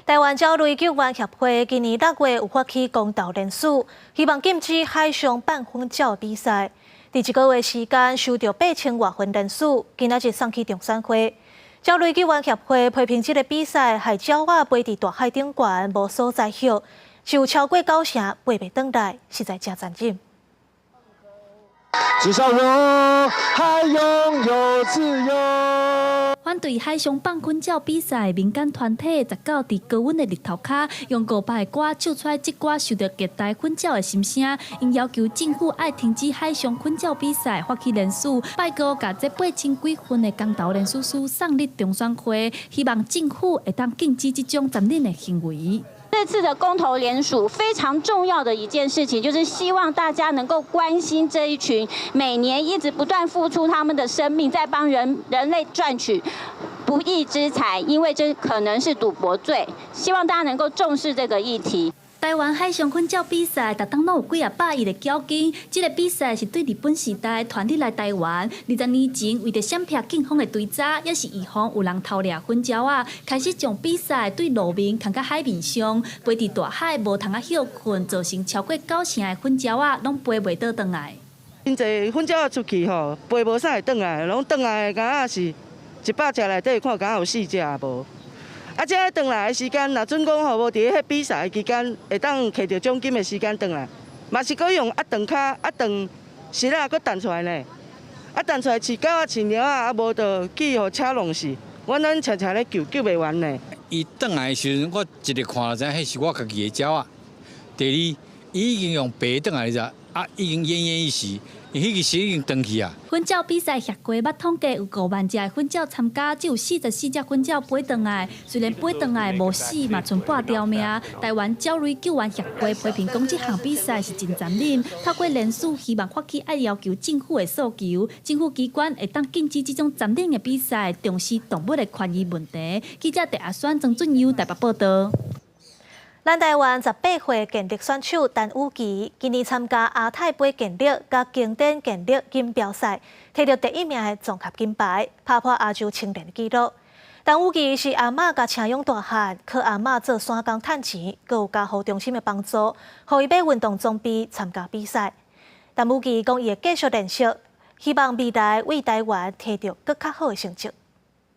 Speaker 1: 台湾鸟类救援协会今年6月有发起公投联署，希望禁止海上半分鸟比赛。伫1个月时间，收到8000多份人数，今仔日送去中选会。鸟类救援协会批评这个比赛害鸟仔飞伫大海顶悬，无所在休，是有超过9成飞袂转来，实在真残忍。
Speaker 15: 至少我还拥有自由。
Speaker 20: 反对海上放滚鸟比赛，民间团体19伫高温的日头下，用500的歌唱出这歌受到极大困鸟的心声。因要求政府爱停止海上困鸟比赛，发起联署，拜告甲这8000几份的公投联署书送入中选会，希望政府会当禁止这种残忍的行为。
Speaker 21: 这次的公投联署非常重要的一件事情，就是希望大家能够关心这一群每年一直不断付出他们的生命，在帮人类赚取不义之财，因为这可能是赌博罪。希望大家能够重视这个议题。
Speaker 20: 台湾海上困鸟比赛，逐档拢有几百亿的奖金。这个比赛是对日本时代传入来台湾，20年前为着闪避警方的追查，也是预防有人偷掠粉鸟啊，开始将比赛对路面扛到海面上，飞伫大海无通啊休困，造成超过9成的粉鸟啊拢飞袂倒转来。
Speaker 28: 真侪粉鸟出去吼，飞无啥会倒来，拢倒来敢若是100只内底看敢若有4只也无。啊，这转来的时间，若准讲吼无伫迄比赛期间会当摕到奖金的时间转来，嘛是搁用长脚长石仔搁弹出来呢。弹出来饲狗仔饲猫仔，无就去互车弄死。阮常常咧救袂完呢。
Speaker 19: 伊转来的时阵，我一日看就知，迄是我家己的鸟啊。第二，伊已经用白转来啊，已经奄奄一息，迄个时已经断去啊。
Speaker 20: 婚照比赛协会捌统计有5万只婚照参加，只有44只婚照飞转来。虽然飞转来无死，嘛剩半条命。台湾鸟类救援协会批评讲，这项比赛是真残忍。透过联署，希望发起爱要求政府的诉求，政府机关会当禁止这种残忍的比赛，重视动物的权益问题。记者陈阿选、曾俊佑台北报道。
Speaker 1: 咱台湾18岁健力选手陈雨琪，今年参加亚太杯健力甲经典健力锦标赛，摕到第1名的综合金牌，打破亚洲青年纪录。陈雨琪是阿嬷甲请养大汉，靠阿嬷做散工趁钱，佮有家护中心的帮助，互伊买运动装备参加比赛。陈雨琪讲，伊会继续练习，希望未来为台湾摕到更较好的成绩。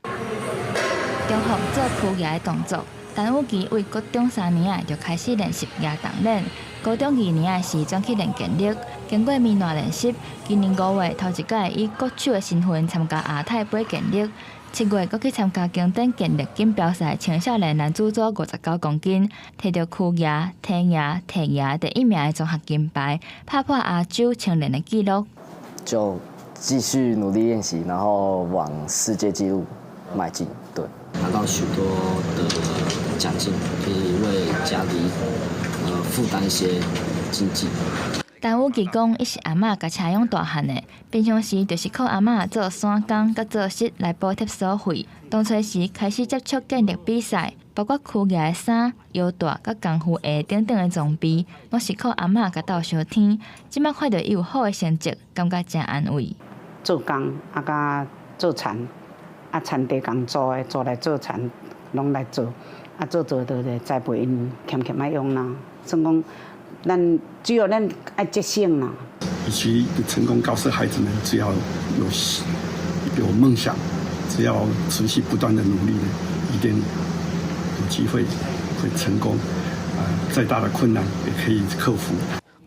Speaker 3: 中学做箍牙的动作。陈雨琪为国中3年就开始练习牙动练，高中2年时转去练健力，经过绵软练习，今年5月头一届以国手的身份参加亚太杯健力，7月阁去参加经典健力锦标赛青少年男子组59公斤，摕到箍牙、剔牙、剔牙第1名的综合金牌，打破亚洲青年的纪录。
Speaker 4: 就继续努力练习，然后往世界纪录迈进。对，拿到许多的奖金，可以为家里负担一些经济。
Speaker 3: 陈雨琪讲，伊是阿嬷甲请养大汉的，平常时就是靠阿嬷做散工甲做事来补贴所费。当初时开始接触健力比赛，包括箍牙的衫、腰带甲功夫鞋等等的装备，拢是靠阿嬷甲斗相天。即摆看到伊有好的成绩，感觉真安慰。
Speaker 6: 做工啊，甲做田。啊，田地工做来做田，拢来做，啊做就栽培因，欠爱用啦。成功，只有咱爱节省啦。
Speaker 7: 与其成功告诉孩子们，只要有梦想，只要持续不断的努力，一定有机会会成功。再大的困难也可以克服。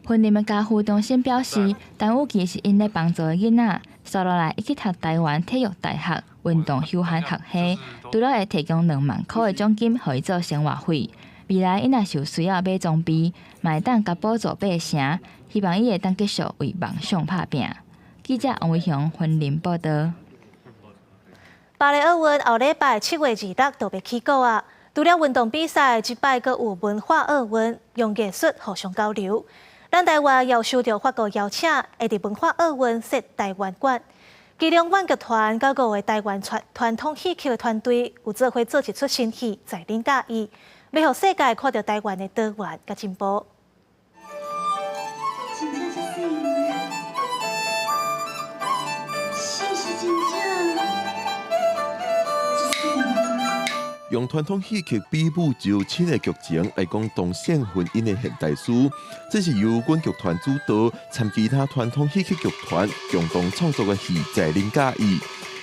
Speaker 3: 婚礼的家护中心表示，陈雨琪是因咧帮助的囡仔，sau落来一起读台湾体育大学运动休闲学系，除了会提供2万块的奖金，互伊做生活费。未来伊若是有需要买装备，嘛会当甲补助8成，希望伊会当继续为梦想打拼。记者王伟雄婚礼报道。
Speaker 1: 巴黎奥运后礼拜7月26就要起鼓啊！除了运动比赛，即摆阁有文化奥运，用艺术互相交流。咱台湾也受到法国邀请，会伫文化奥运设台湾馆。其中阮剧团甲5位台湾传统戏曲的团队有做伙做一出新戏《在恁介意》，要互世界看到台湾的多元甲进步。
Speaker 23: 用传统戏剧比武就亲的剧情来讲同性婚姻的现代史，这是由阮剧团主导，参其他传统戏剧剧团共同创作的戏《在恁介意》。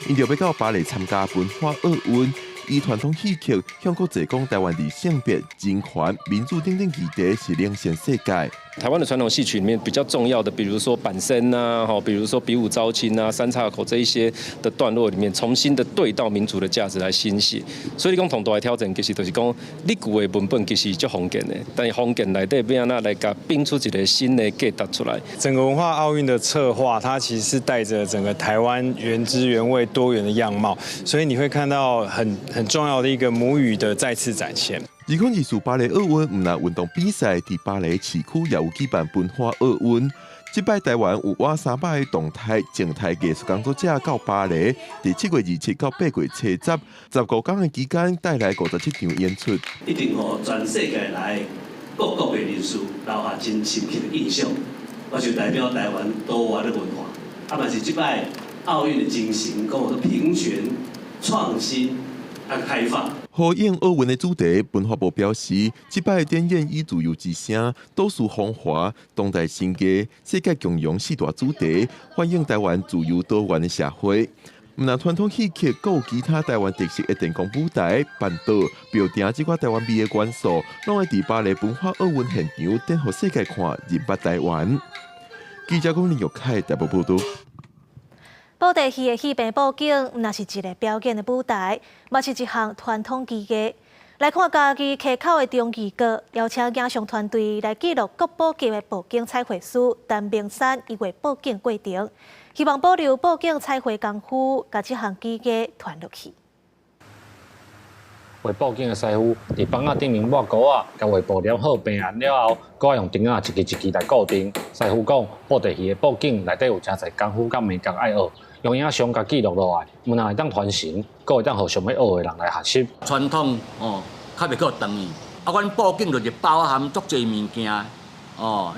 Speaker 23: 因着要到巴黎参加文化奥运，以传统戏剧向国际讲台湾的性别、人权、民主等等议题是领先世界。
Speaker 24: 台湾的传统戏曲里面比较重要的，比如说板身啊，比如说比武招亲啊、三岔口这一些的段落里面，重新的对到民族的价值来兴写。所以你讲同大的挑战，其实就是讲你旧的文本其实足封建的，但是封建内底要安怎来甲拼出一个新的价值出来。
Speaker 25: 整个文化奥运的策划，它其实是带着整个台湾原汁原味、多元的样貌，所以你会看到很重要的一个母语的再次展现。
Speaker 23: 2024巴黎奥运唔但运动比赛，伫巴黎市区也有举办文化奥运。这摆台湾有我300个动态、静态艺术工作者到巴黎，伫7月27到8月初10，15天的期间带来57场演出。
Speaker 26: 一定互全世界来各国的人士留下真深刻的印象。我就代表台湾多元的文化，嘛是这摆奥运的精神，讲我平权、创新、开放。
Speaker 23: 呼应奥运的主题，文化部表示，这摆的展演以自由之声、都市风华、当代新艺、世界共融4大主题，反映台湾自由多元的社会。唔但传统戏剧，阁有其他台湾特色的电光舞台、板道、标定这款台湾美的元素，拢会伫巴黎文化奥运现场展予世界看，认捌台湾。记者讲林玉凯台北报道。
Speaker 1: 布袋戏的戏棚布景，毋那是一个表演的舞台，嘛是一项传统技艺。来看家己溪口的中义阁，邀请影像团队来记录国保局的报警采回师陈明山伊月报警过程，希望保留报警采回功夫，把这项技艺传落去。
Speaker 8: 为报警的师傅，伫房仔顶面抹膏啊，甲画布粘好平安了后，搁用钉仔一支一支来固定。师傅讲，布袋戏的报警内底有真侪功夫甲美感爱学，用影像甲记录落来，毋但会当传承，搁会当互想要学的人来学习。
Speaker 10: 传统较袂够长去。阮报警就是包含足侪物件。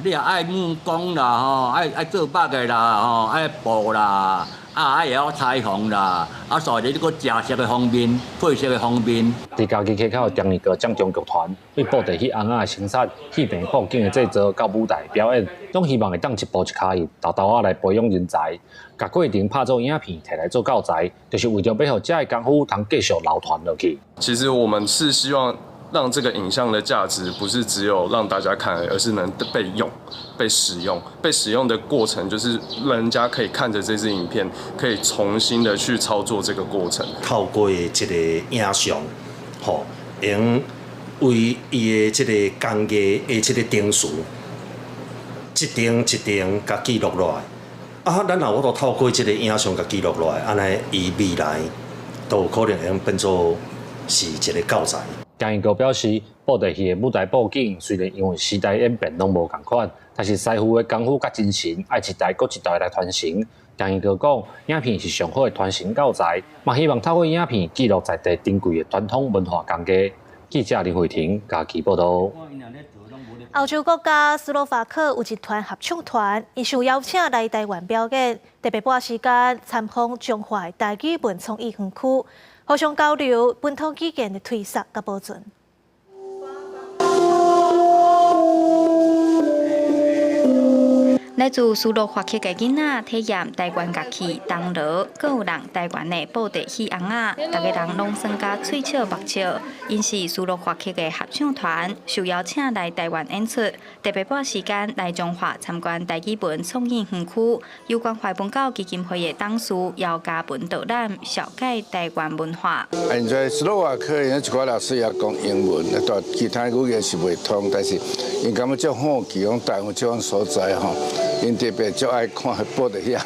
Speaker 10: 你也爱木工啦，爱做木的啦，爱布啦。爱会晓裁缝啦，所以你个正式的方面、配色的方面。
Speaker 8: 伫家己溪口中义阁掌中剧团为布袋戏红仔的生产、戏棚布景的制作到舞台表演，拢希望会当一步一脚印，豆豆仔来培养人才。甲过程拍做影片摕来做教材，就是为着要互这个功夫通继续流传落去。
Speaker 11: 其实我们是希望让这个影像的价值不是只有让大家看，而是能被用、被使用。被使用的过程就是人家可以看着这支影片，可以重新的去操作这个过程。
Speaker 12: 透过这个影像，用为伊的这个工艺的这个定数，一定甲记录落来。咱若我都透过这个影像甲记录落来，安尼伊未来都有可能会变做是一个教材。
Speaker 8: 江义阁表示，布袋戏的舞台布景虽然因为时代演变拢无共款，但是师傅的功夫甲精神爱一代搁一代来传承。江义阁讲，影片是上好的传承教材，嘛希望透过影片记录在地珍贵的传统文化工艺。记者林慧婷家己报道。
Speaker 1: 欧洲国家斯洛伐克有一团合唱团，伊受邀请来台湾表演，特别拨时间参访中华台语文创艺园区。互相交流本土语言的推广甲保存。
Speaker 3: 来自斯洛伐克的囡仔体验台湾乐器铜锣，阁有人台湾的布袋戏红仔，大家人拢算甲喙笑目笑。因是斯洛伐克的合唱团，受邀请来台湾演出，特别拨时间来中华参观台语文创意园区。有关怀文教基金会的董事姚嘉文导览，了解台湾文化。
Speaker 14: 现在斯洛伐克有一寡老师也讲英文，但其他语言是袂通，但是因感觉足好奇，讲台湾这种所在吼。因特别就爱看布袋戏啊，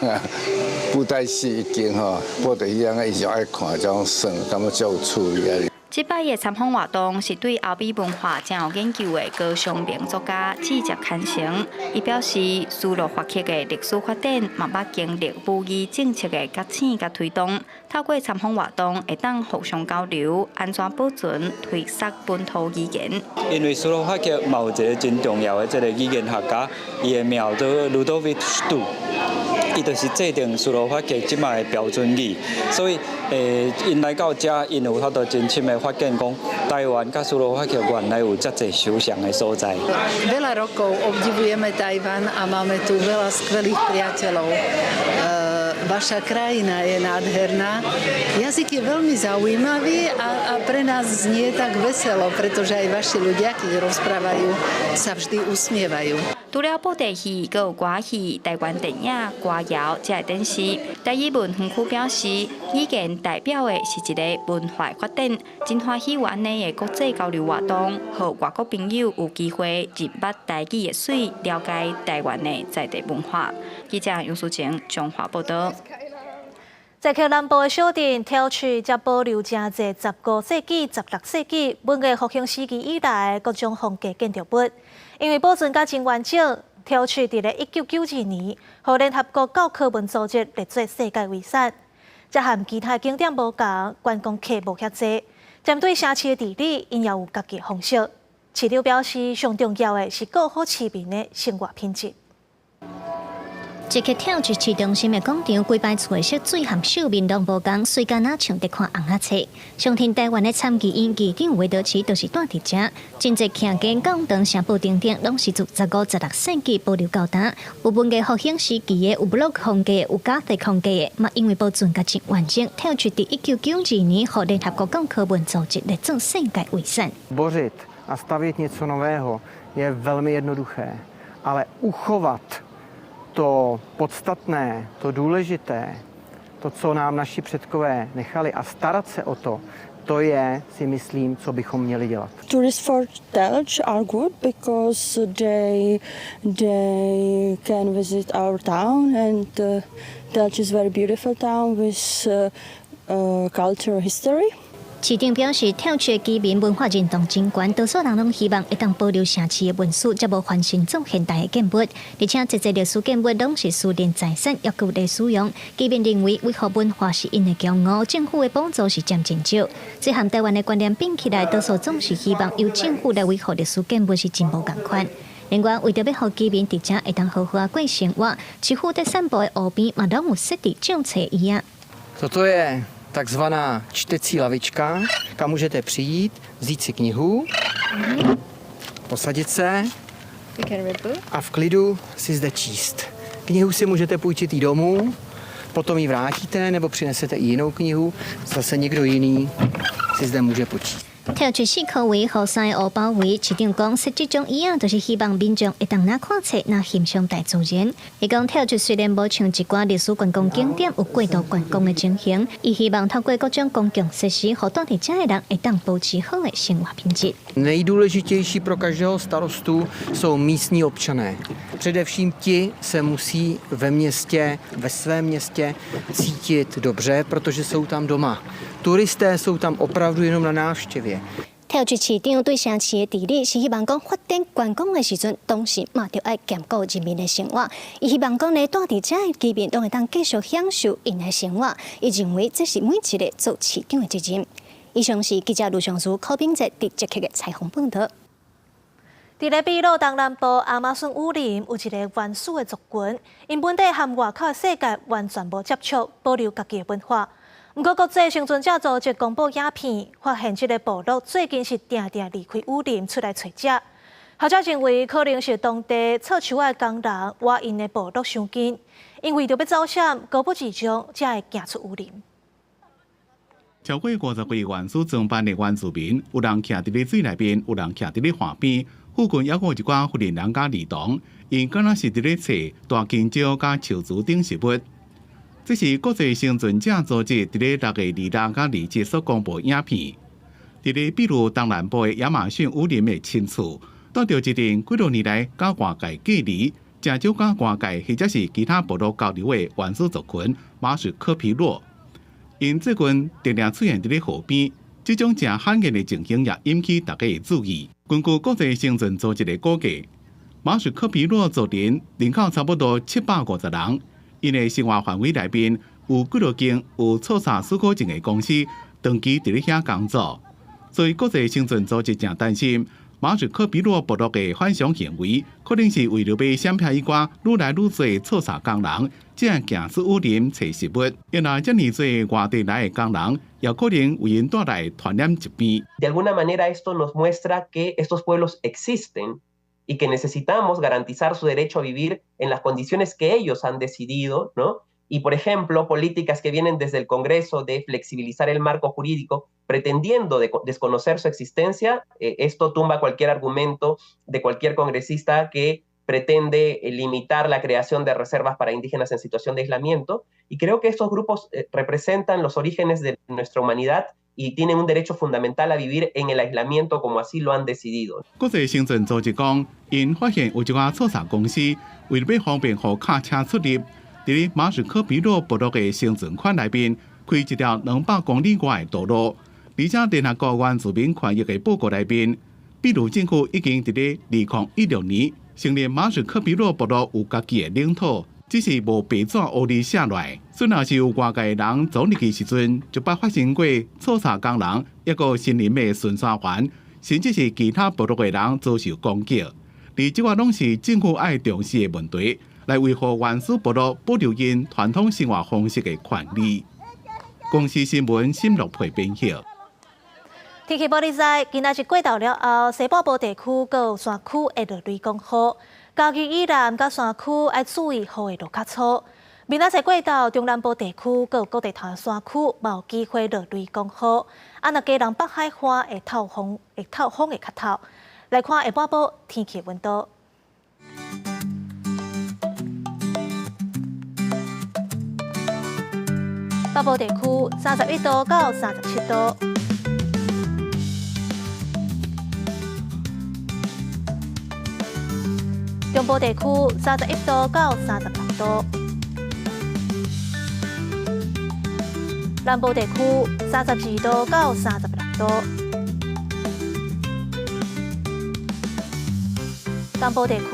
Speaker 14: 布袋戏已经布袋戏啊，伊就爱看这种耍，感觉足有趣味啊。
Speaker 3: 这摆的参访活动是对欧美文化真有研究的高尚名作家直接牵成。伊表示，斯洛伐克的历史发展嘛捌经历母语政策的觉醒甲推动，透过参访活动会当互相交流，安怎保存、推广本土语言。
Speaker 16: 因为斯洛伐克嘛有一个真重要的这个语言学家，伊的名叫卢多维希杜，伊就是制定斯洛伐克即卖的标准语，所以因来到这，因有法度真深的发现讲，台湾甲斯洛伐克原来有遮侪相像的所在。
Speaker 22: Veľa rokov obdivujeme Tajvan a máme tu veľa skvelých priateľov. Vaša krajina je nádherná. Jazyk je veľmi zaujímavý a pre nás znie tak veselo, pretože aj vaši ľudia, keď rozprávajú, sa vždy usmievajú.
Speaker 3: 除了布袋戏，阁有歌戏、台湾电影、歌谣这类电视。台语文园区表示，语言代表的是一个文化发展，真欢喜有安尼的国际交流活动，和外国朋友有机会入捌台语的水，了解台湾的在地文化。记者杨淑晴中华报道。
Speaker 1: 在溪南部的小镇，挑取才保留真侪15世纪、16世纪文艺复兴时期以来各种风格建筑物。因为保存甲真完整，挑取伫咧1992年，互联合国教科文组织列做世界遗产。这和其他景点无同，观光客无遐济。针对城市的地理，因也有家己的方式。市长表示，上重要的是顾好市民的生活品质。
Speaker 27: 这个跳市市中心的广场，规排彩色水和秀面拢无共，随间哪像伫看红仔册。相听台湾的参议院议长韦德奇就是住伫遮，真侪徛街讲堂、城堡顶顶，拢是自15、16世纪保留到呾。有文艺复兴时期的，有布洛克风格的，有加特风格的，嘛因为保存甲真完整，跳出伫1992年，互联合国教科文组织列做世界遗产。
Speaker 29: Bořit a stavět něco nového je velmi jednoduché, ale uchovat to podstatné, to důležité, to, co nám naši předkové nechali a starat se o to, to je, si myslím, co bychom měli dělat.
Speaker 2: Tourists for Telč are good because they can visit our town, and Telč is a very beautiful town with cultural history.
Speaker 27: 市长表示，跳区的居民文化认同真悬，多数人拢希望会当保留城市的文史，才无翻新做现代的建物。而且，这些历史建物拢是私人财产，要具体使用。居民认为，维护文化是因的骄傲，政府的帮助是渐渐少。这和台湾的观念并起来，多数总是希望由政府来维护历史建物是真无共款。另外，为着要让居民伫遮会当好好过生活，市府在散步的河边嘛拢有设置种菜椅啊。
Speaker 29: Co to je takzvaná čtecí lavička, kam můžete přijít, vzít si knihu, posadit se a v klidu si zde číst. Knihu si můžete půjčit i domů, potom ji vrátíte nebo přinesete i jinou knihu, zase někdo jiný si zde může počíst.
Speaker 27: 跳出4颗围后山的湖包围，市长讲设这种椅仔，就是希望民众会当哪看册，哪欣赏大自然。伊讲跳出虽然无像一寡历史观光景点有过度观光的情形，伊希望透过各种公共设施，让住伫遮的人会当保持好的生活品质。
Speaker 29: Nejdůležitější pro každého starostu jsou místní občané. Především ti se musí ve svém městě cítit dobře, protože jsou tam doma. Turisté jsou tam opravdu jenom na návštěvě.
Speaker 27: 跳出市长对城市的治理是希望讲发展观光的时阵，同时嘛就爱兼顾人民的生活。伊希望讲呢，住伫遮的居民都会当继续享受因的生活。伊认为这是每一个做市长的责任。以上是记者卢尚书、柯秉哲伫即刻的采访报道。伫咧秘鲁东南部亚马逊雨林有一个原始的族群，因本地和外口的世界完全无接触，保留家己的文化。不过，国际生存者组织公布影片，发现这个部落最近是定定离开雨林出来找食。学者认为，可能是当地插树的工人挖因的部落伤近，因为着要走险，高不自强，才会行出雨林。
Speaker 5: 超过50位原始装扮的原住民，有人徛伫咧水内边，有人徛伫咧岸边，附近还有一寡富人人家儿童，因敢若是伫咧找大金蕉甲树枝等食物。这是国际生存者组织伫咧6月26甲27所公布影片。伫咧秘鲁东南部的亚马逊雨林的深处，遇到一群几多年来甲外界隔离、真少甲外界或者是其他部落交流的原始族群马属科皮洛。因最近常常出现伫咧河边，这种真罕见的情形也引起大家的注意。根据国际生存组织的估计，马属科皮洛族人口差不多750人。因的生活范围内边有几多间有错查许可证的公司长期伫咧遐工作，所以国际生存组织正担心马属科比洛部落的反常行为，可能是为了要闪避一寡愈来愈多错查工人，才行出雨林找食物。原来这么多外地来的工人，也可能为因带来传染疾病。
Speaker 9: De alguna manera esto nos muestra que estos pueblos existen y que necesitamos garantizar su derecho a vivir en las condiciones que ellos han decidido, ¿no? Y, por ejemplo, políticas que vienen desde el Congreso de flexibilizar el marco jurídico pretendiendo desconocer su existencia, esto tumba cualquier argumento de cualquier congresista que pretende limitar la creación de reservas para indígenas en situación de aislamiento. Y creo que estos grupos representan los orígenes de nuestra humanidad y tienen un derecho fundamental a vivir en el aislamiento como así lo han decidido.
Speaker 5: 国际生存组织讲，因发现有一家错查公司为了要方便予卡车出入，伫马属科比洛部落的生存圈内边开一条200公里外的道路，而且联合国原住民权益的报告内边，秘鲁政府已经伫咧2016年承认马属科比洛部落有家己的领土。只是无白纸黑字写来，虽然是有外界人走入去时阵，就捌发生过错查工人，一个森林的巡山员，甚至是其他部落的人遭受攻击。而这些拢是政府爱重视的问题，来维护原始部落保留因传统生活方式的权利。公司新闻沈乐培编辑。
Speaker 1: 天气报你知，今仔日过到了后，西半部地区佮有山区会落雷公雨。嘉义以南甲山区要注意雨会落较粗。明仔载过到中南部地区，佮有各地头山区嘛有机会落雷公雨。若基隆北海花会透风会较透。来看下半部天气温度。北部地区31度到37度。中部地区31度到36度，南部地区32度到36度，东部地区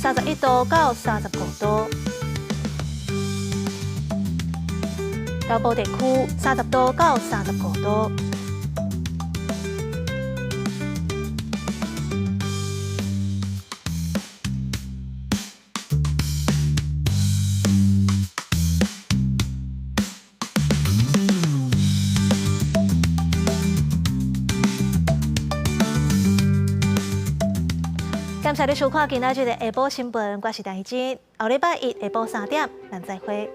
Speaker 1: 31度到35度，东部地区30度到35度。感谢你收看今仔日的下晡新闻，我是陈怡真。后礼拜一下晡3点，咱再会。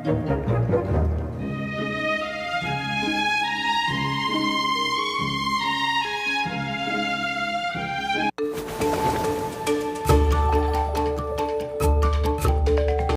Speaker 4: Thank you.